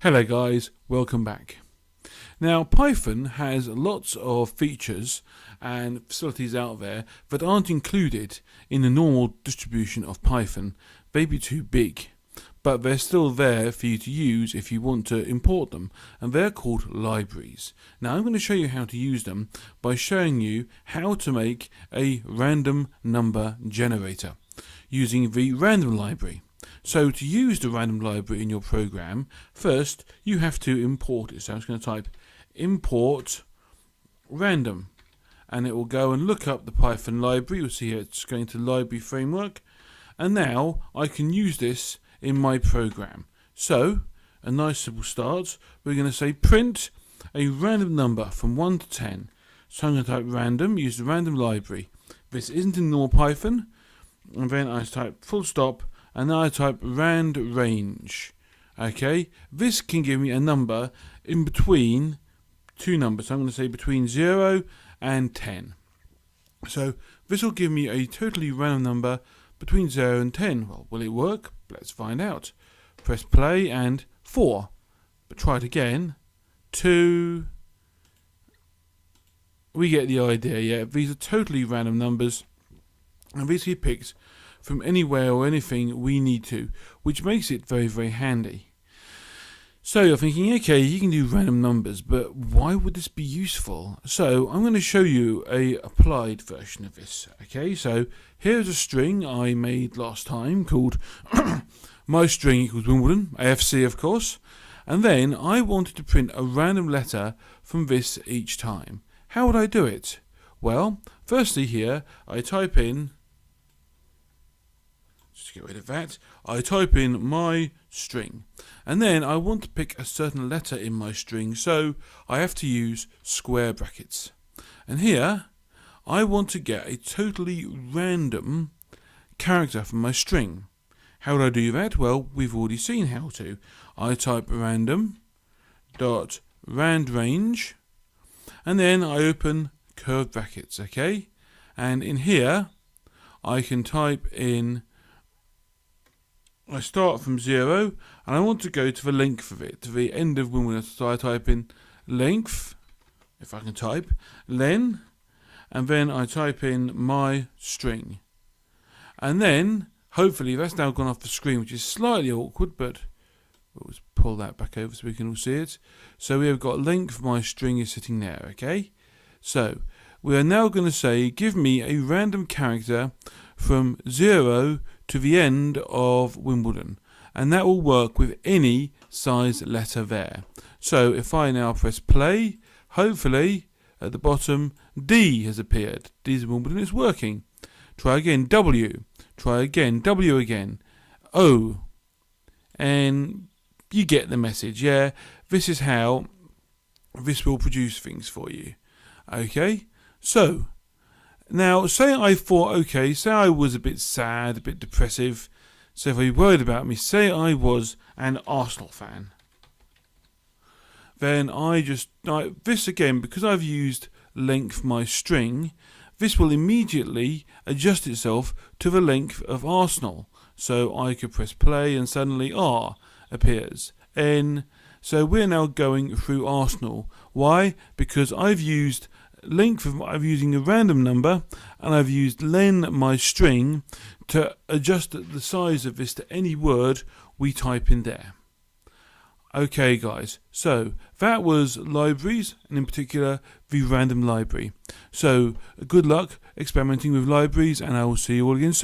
Hello guys, welcome back. Now Python has lots of features and facilities out there that aren't included in the normal distribution of Python. They may be too big, but they're still there for you to use if you want to import them, and they're called libraries. Now I'm going to show you how to use them by showing you how to make a random number generator using the random library. So to use the random library in your program, first you have to import it. So I'm just going to type import random, and it will go and look up the Python library. You'll see here it's going to library framework, and now I can use this in my program. So a nice simple start, we're going to say print a random number from 1 to 10. So I'm going to type random, use the random library. This isn't in normal Python, and then I type full stop, and now I type rand range. Okay, this can give me a number in between two numbers. So I'm going to say between 0 and 10. So this will give me a totally random number between 0 and 10. Well, will it work? Let's find out. Press play and 4. But try it again. 2. We get the idea, yeah. These are totally random numbers, and these can be picked from anywhere or anything we need to, which makes it very, very handy. So you're thinking, okay, you can do random numbers, but why would this be useful? So I'm going to show you a applied version of this. Okay, so here's a string I made last time called my string equals Wimbledon, AFC of course, and then I wanted to print a random letter from this each time. How would I do it? Well, firstly here I type in, just get rid of that, I type in my string, and then I want to pick a certain letter in my string, so I have to use square brackets. And here I want to get a totally random character from my string. How do I do that? Well, we've already seen how to. I type random dot rand range, and then I open curved brackets, okay? And in here I can type in, I start from 0 and I want to go to the length of it, to the end of Wimbledon. So I type in length, if I can type, len, and then I type in my string. And then, hopefully that's now gone off the screen, which is slightly awkward, but we'll just pull that back over so we can all see it. So we have got length, my string is sitting there, okay? So we are now going to say, give me a random character from 0 to the end of Wimbledon, and that will work with any size letter there. So if I now press play, hopefully at the bottom D has appeared. D is Wimbledon, it's working. Try again, W, try again, W again, O, and you get the message. Yeah, this is how this will produce things for you. Okay, so now say I thought, okay, say I was a bit sad, a bit depressive, so if you worried about me, say I was an Arsenal fan, then this again, because I've used length my string, this will immediately adjust itself to the length of Arsenal. So I could press play and suddenly R appears, N. So we're now going through Arsenal. Why? Because I've used length I'm using a random number, and I've used len my string to adjust the size of this to any word we type in there. Okay guys, so that was libraries, and in particular the random library. So good luck experimenting with libraries, and I will see you all again soon.